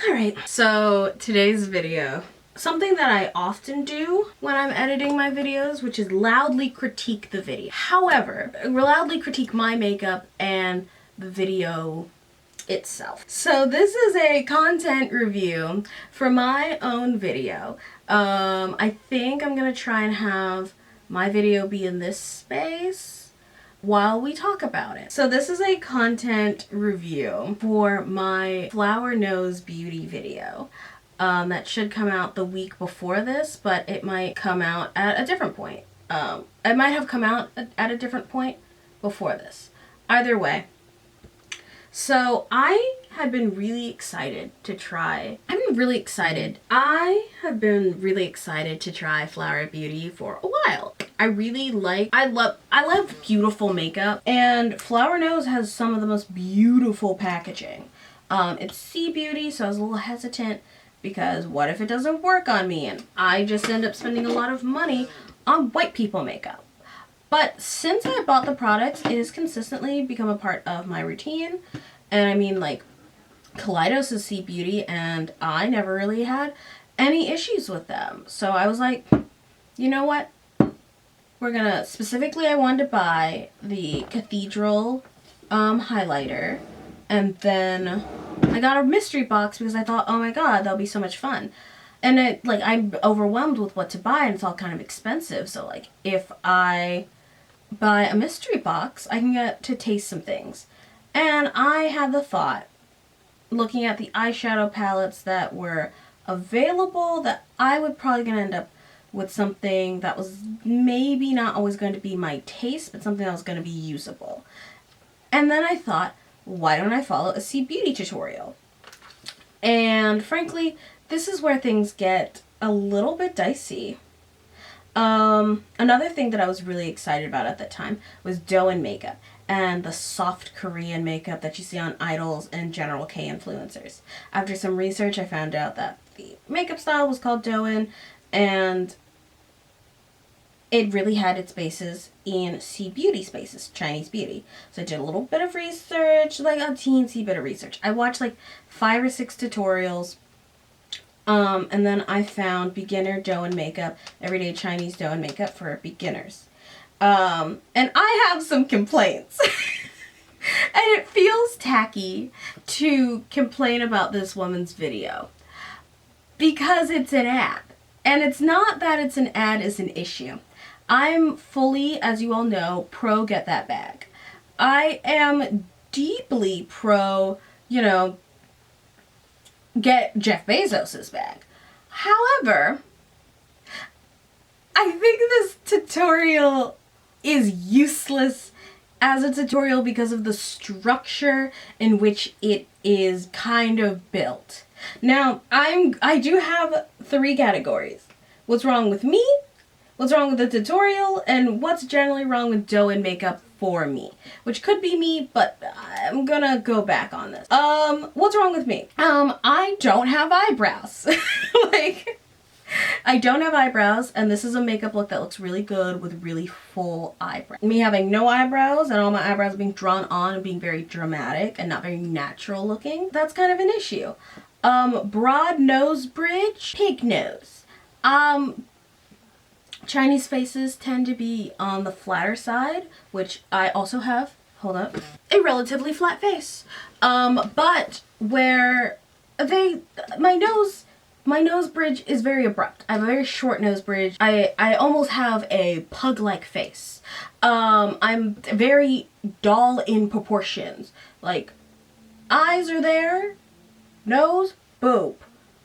Alright, so today's video. Something that I often do when I'm editing my videos, which is loudly critique the video. However, loudly critique my makeup and the video itself. So this is a content review for my own video. I think I'm gonna try and have my video be in this space while we talk about it. So this is a content review for my Flower Nose Beauty video. That should come out the week before this, but it might come out at a different point. It might have come out at a different point before this. Either way. So I had been really excited to try. I have been really excited to try Flower Beauty for a while. I love beautiful makeup, and Flower Nose has some of the most beautiful packaging. It's Sea Beauty, so I was a little hesitant because what if it doesn't work on me and I just end up spending a lot of money on white people makeup. But since I bought the products, it has consistently become a part of my routine. And I mean, like, Kaleidos is Sea Beauty, and I never really had any issues with them. So I was like, you know what? I wanted to buy the Cathedral highlighter, and then I got a mystery box because I thought, oh my god, that'll be so much fun. And I'm overwhelmed with what to buy, and it's all kind of expensive. So like, if I buy a mystery box, I can get to taste some things. And I had the thought, looking at the eyeshadow palettes that were available, that I would probably gonna end up with something that was maybe not always going to be my taste, but something that was going to be usable. And then I thought, why don't I follow a Sea Beauty tutorial? And frankly, this is where things get a little bit dicey. Another thing that I was really excited about at that time was Doyin makeup and the soft Korean makeup that you see on idols and General K influencers. After some research, I found out that the makeup style was called Doyin, and it really had its bases in Sea Beauty spaces, Chinese beauty. So I did a little bit of research, like a teensy bit of research. I watched like 5 or 6 tutorials, and then I found beginner Doyin makeup, everyday Chinese Doyin makeup for beginners. And I have some complaints. And it feels tacky to complain about this woman's video because it's an ad. And it's not that it's an ad is an issue. I'm fully, as you all know, pro get that bag. I am deeply pro, get Jeff Bezos's bag. However, I think this tutorial is useless as a tutorial because of the structure in which it is kind of built. Now, I do have 3 categories. What's wrong with me, what's wrong with the tutorial, and what's generally wrong with Doyin makeup for me. Which could be me, but I'm gonna go back on this. What's wrong with me? I don't have eyebrows. I don't have eyebrows, and this is a makeup look that looks really good with really full eyebrows. Me having no eyebrows and all my eyebrows being drawn on and being very dramatic and not very natural looking, that's kind of an issue. Broad nose bridge, pig nose. Chinese faces tend to be on the flatter side, which I also have, hold up, a relatively flat face. But where my nose bridge is very abrupt. I have a very short nose bridge. I almost have a pug-like face. I'm very doll in proportions. Like, eyes are there, nose, boop.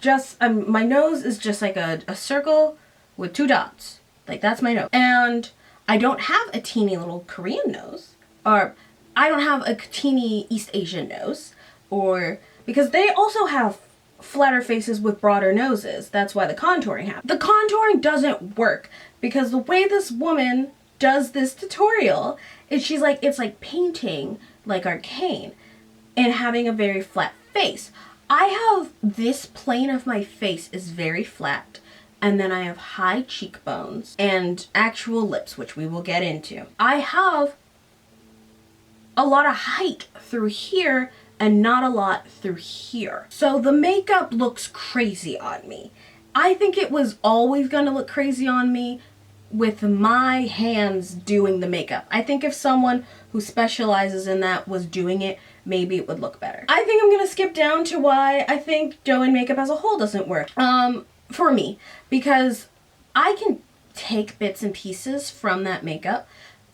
Just, my nose is just like a circle with 2 dots. Like, that's my nose. And I don't have a teeny little Korean nose. Or, I don't have a teeny East Asian nose. Or, because they also have flatter faces with broader noses. That's why the contouring happens. The contouring doesn't work because the way this woman does this tutorial is it's like painting like Arcane and having a very flat face. I have this plane of my face is very flat, and then I have high cheekbones and actual lips, which we will get into. I have a lot of height through here and not a lot through here. So the makeup looks crazy on me. I think it was always gonna look crazy on me with my hands doing the makeup. I think if someone who specializes in that was doing it, maybe it would look better. I think I'm gonna skip down to why I think Doyin makeup as a whole doesn't work. For me, because I can take bits and pieces from that makeup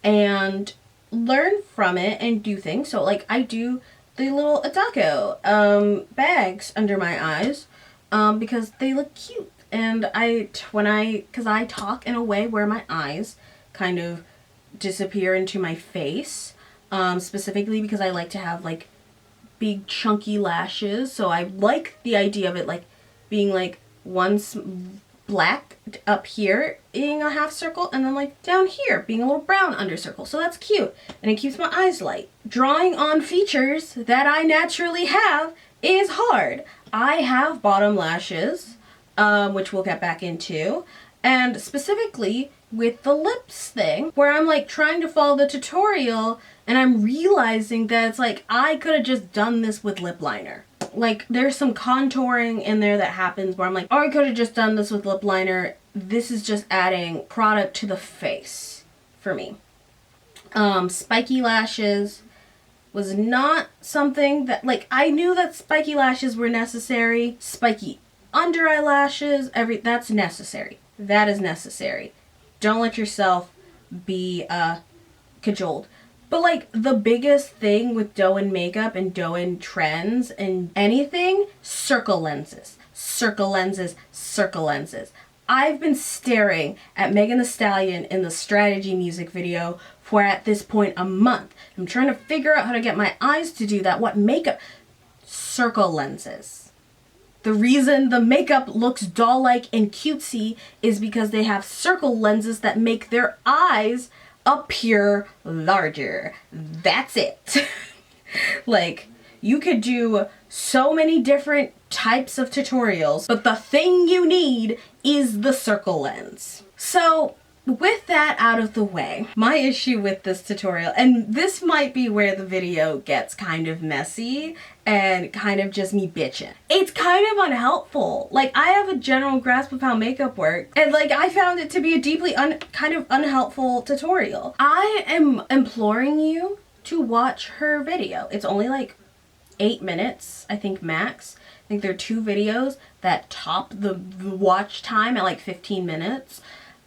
and learn from it and do things. So like I do the little Adako bags under my eyes because they look cute. And because I talk in a way where my eyes kind of disappear into my face, specifically because I like to have like big chunky lashes. So I like the idea of it like being like black up here being a half circle and then like down here being a little brown under circle. So that's cute and it keeps my eyes light. Drawing on features that I naturally have is hard. I have bottom lashes, which we'll get back into, and specifically with the lips thing where I'm like trying to follow the tutorial and I'm realizing that it's like I could have just done this with lip liner. Like there's some contouring in there that happens where I'm like, oh, I could have just done this with lip liner. This is just adding product to the face for me. Spiky lashes was not something that, like, I knew that spiky lashes were necessary. Spiky under eyelashes, that's necessary. That is necessary. Don't let yourself be cajoled. But like the biggest thing with Doyin makeup and Doyin trends and anything, circle lenses. Circle lenses, circle lenses. I've been staring at Megan Thee Stallion in the Strategy music video for at this point a month. I'm trying to figure out how to get my eyes to do that. What makeup? Circle lenses. The reason the makeup looks doll-like and cutesy is because they have circle lenses that make their eyes appear larger. That's it. Like, you could do so many different types of tutorials, but the thing you need is the circle lens. So with that out of the way, my issue with this tutorial, and this might be where the video gets kind of messy and kind of just me bitching. It's kind of unhelpful. Like, I have a general grasp of how makeup works, and like I found it to be a deeply kind of unhelpful tutorial. I am imploring you to watch her video. It's only like 8 minutes, I think, max. I think there are 2 videos that top the watch time at like 15 minutes.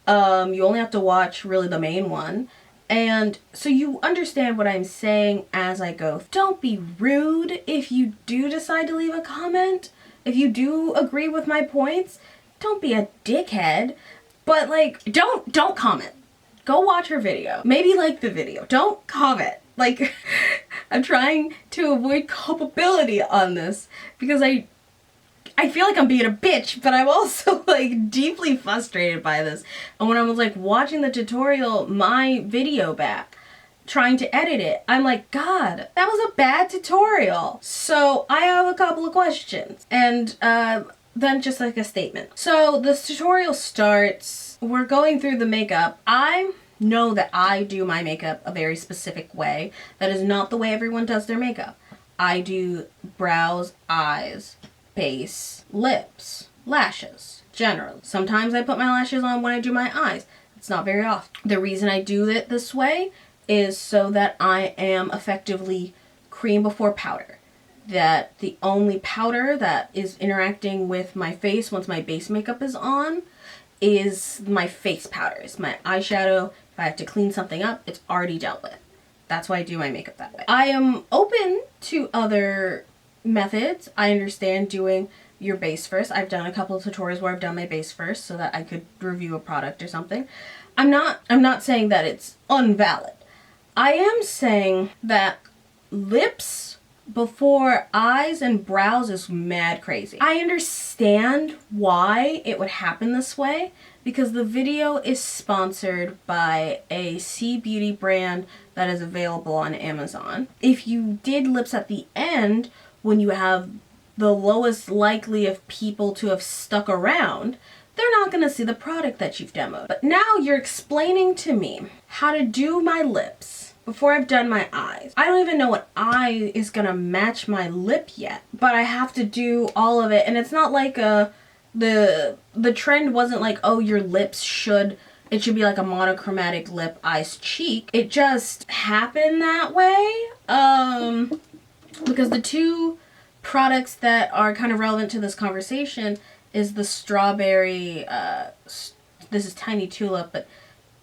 You only have to watch really the main one. And so you understand what I'm saying as I go. Don't be rude if you do decide to leave a comment. If you do agree with my points, don't be a dickhead. But like, don't comment. Go watch her video. Maybe like the video. Don't comment. Like, I'm trying to avoid culpability on this because I feel like I'm being a bitch, but I'm also like deeply frustrated by this. And when I was like watching the tutorial, my video back, trying to edit it, I'm like, God, that was a bad tutorial. So I have a couple of questions and then just like a statement. So this tutorial starts, we're going through the makeup. I know that I do my makeup a very specific way. That is not the way everyone does their makeup. I do brows, eyes, base, lips, lashes, generally. Sometimes I put my lashes on when I do my eyes. It's not very often. The reason I do it this way is so that I am effectively cream before powder. That the only powder that is interacting with my face once my base makeup is on is my face powders. My eyeshadow, if I have to clean something up, it's already dealt with. That's why I do my makeup that way. I am open to other methods. I understand doing your base first. I've done a couple of tutorials where I've done my base first so that I could review a product or something. I'm not saying that it's invalid. I am saying that lips before eyes and brows is mad crazy. I understand why it would happen this way because the video is sponsored by a C Beauty brand that is available on Amazon. If you did lips at the end, when you have the lowest likely of people to have stuck around, they're not going to see the product that you've demoed. But now you're explaining to me how to do my lips before I've done my eyes. I don't even know what eye is gonna match my lip yet, but I have to do all of it. And it's not like the trend wasn't like, oh, your lips should, it should be like a monochromatic lip, eyes, cheek. It just happened that way. Because the two products that are kind of relevant to this conversation is the strawberry, this is Tiny Tulip, but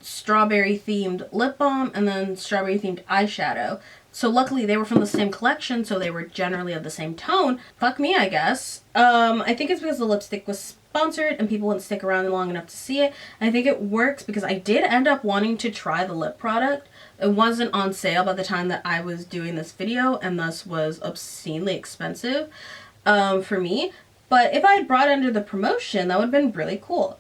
strawberry themed lip balm and then strawberry themed eyeshadow. So luckily they were from the same collection, so they were generally of the same tone. Fuck me, I guess. I think it's because the lipstick was sponsored and people wouldn't stick around long enough to see it. I think it works because I did end up wanting to try the lip product. It wasn't on sale by the time that I was doing this video and thus was obscenely expensive for me. But if I had brought it under the promotion, that would have been really cool.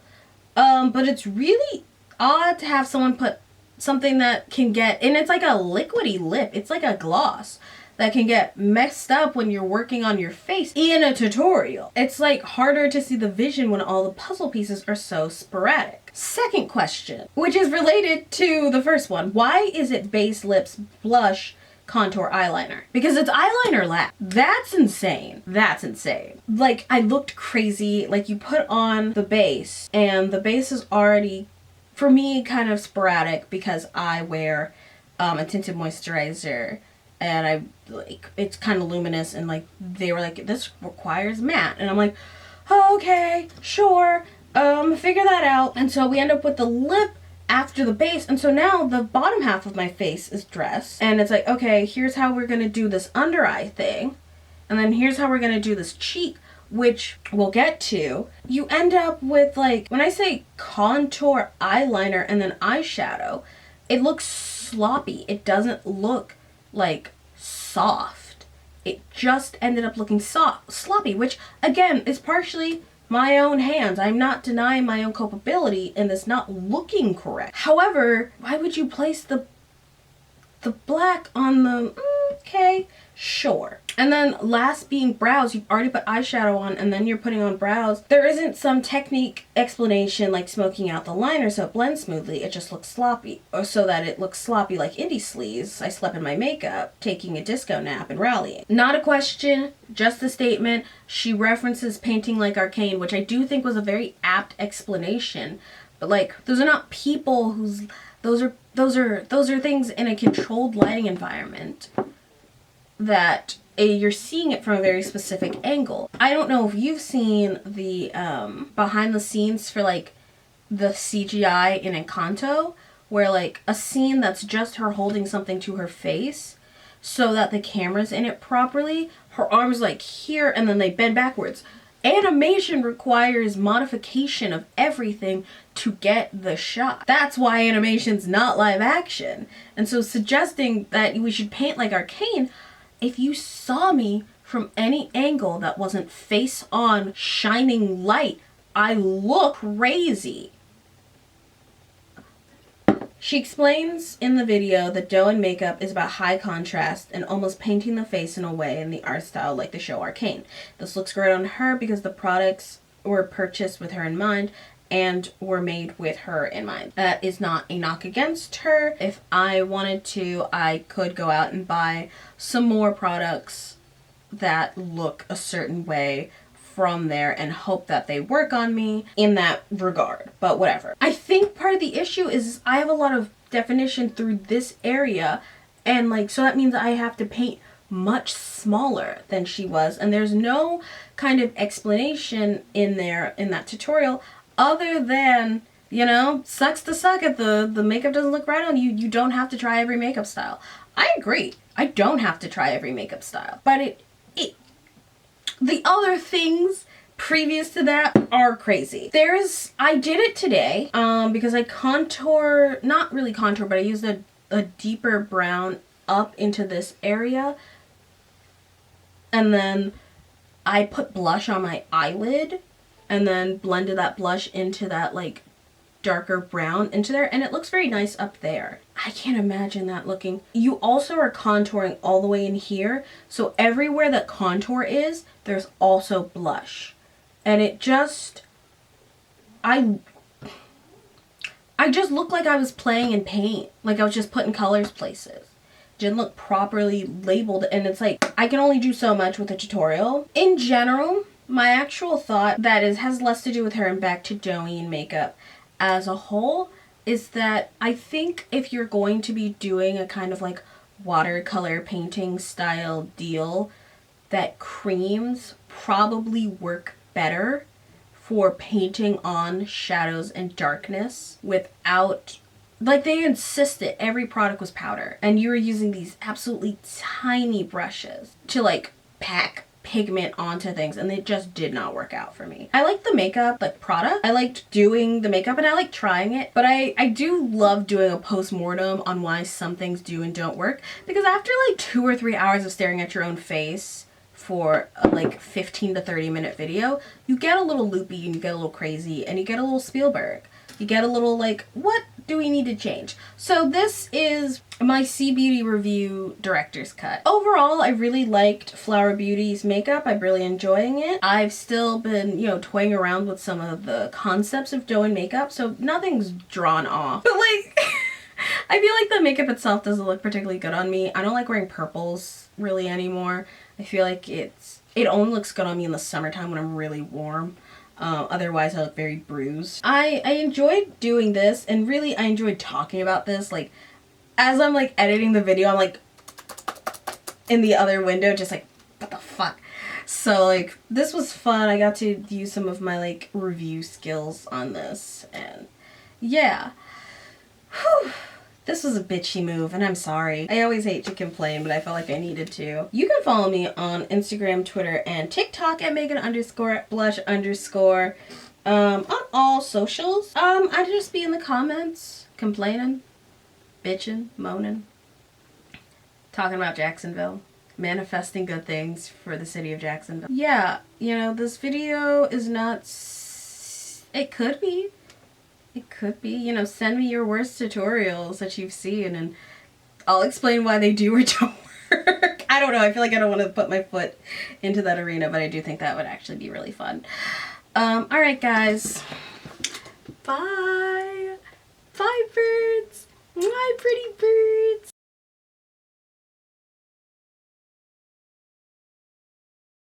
But it's really odd to have someone put something that can get, and it's like a liquidy lip. It's like a gloss that can get messed up when you're working on your face in a tutorial. It's like harder to see the vision when all the puzzle pieces are so sporadic. Second question, which is related to the first one. Why is it base, lips, blush, contour, eyeliner? Because it's eyeliner lab. That's insane. That's insane. Like, I looked crazy. Like, you put on the base and the base is already, for me, kind of sporadic because I wear a tinted moisturizer and I like, it's kind of luminous, and like they were like, this requires matte, and I'm like, oh, okay, sure, figure that out. And so we end up with the lip after the base, and so now the bottom half of my face is dressed, and it's like, okay, here's how we're gonna do this under eye thing, and then here's how we're gonna do this cheek, which we'll get to. You end up with, like, when I say contour, eyeliner, and then eyeshadow, it looks sloppy. It doesn't look like soft. It just ended up looking sloppy, which again is partially my own hands. I'm not denying my own culpability in this not looking correct. However, why would you place the black on the, okay, sure. And then last being brows, you've already put eyeshadow on and then you're putting on brows. There isn't some technique explanation like smoking out the liner so it blends smoothly. It just looks sloppy. Or so that it looks sloppy like indie sleaze. I slept in my makeup, taking a disco nap and rallying. Not a question, just a statement. She references painting like Arcane, which I do think was a very apt explanation. But like, those are not people who's, those are things in a controlled lighting environment that you're seeing it from a very specific angle. I don't know if you've seen the behind the scenes for like the CGI in Encanto, where like a scene that's just her holding something to her face so that the camera's in it properly, her arms like here and then they bend backwards. Animation requires modification of everything to get the shot. That's why animation's not live action. And so suggesting that we should paint like Arcane, if you saw me from any angle that wasn't face on shining light, I look crazy. She explains in the video that Doyin makeup is about high contrast and almost painting the face in a way in the art style like the show Arcane. This looks great on her because the products were purchased with her in mind and were made with her in mind. That is not a knock against her. If I wanted to, I could go out and buy some more products that look a certain way from there and hope that they work on me in that regard, but whatever. I think part of the issue is I have a lot of definition through this area, and like, so that means I have to paint much smaller than she was, and there's no kind of explanation in there in that tutorial other than, you know, sucks to suck if the makeup doesn't look right on you. You don't have to try every makeup style. I agree. I don't have to try every makeup style. But the other things previous to that are crazy. I did it today because I contour, not really contour, but I used a deeper brown up into this area. And then I put blush on my eyelid and then blended that blush into that like darker brown into there, and it looks very nice up there. I can't imagine that looking. You also are contouring all the way in here, so everywhere that contour is, there's also blush. And it just, I just looked like I was playing in paint, like I was just putting colors places. didn't look properly labeled, and it's like, I can only do so much with a tutorial. In general, my actual thought that has less to do with her and back to Doyin makeup as a whole is that I think if you're going to be doing a kind of like watercolor painting style deal, that creams probably work better for painting on shadows and darkness without, like, they insisted every product was powder and you were using these absolutely tiny brushes to like pack pigment onto things, and it just did not work out for me. I like the makeup, like product. I liked doing the makeup and I like trying it, but I do love doing a post-mortem on why some things do and don't work, because after like 2 or 3 hours of staring at your own face for a like 15 to 30 minute video, you get a little loopy and you get a little crazy and you get a little Spielberg. You get a little like, what do we need to change? So this is my C Beauty review director's cut. Overall, I really liked Flower Beauty's makeup. I'm really enjoying it. I've still been, you know, toying around with some of the concepts of Doyin makeup, so nothing's drawn off. But like, I feel like the makeup itself doesn't look particularly good on me. I don't like wearing purples really anymore. I feel like it only looks good on me in the summertime when I'm really warm. Otherwise I look very bruised. I enjoyed doing this, and really I enjoyed talking about this. Like, as I'm like editing the video, I'm like in the other window just like, what the fuck? So like, this was fun. I got to use some of my like review skills on this, and yeah. Whew. This was a bitchy move, and I'm sorry. I always hate to complain, but I felt like I needed to. You can follow me on Instagram, Twitter, and TikTok at Megan_Blush_. On all socials. I just be in the comments complaining, bitching, moaning, talking about Jacksonville, manifesting good things for the city of Jacksonville. Yeah, you know, this video is not... It could be. It could be, you know, send me your worst tutorials that you've seen and I'll explain why they do or don't work. I don't know, I feel like I don't want to put my foot into that arena, but I do think that would actually be really fun. Alright guys, bye! Bye, birds!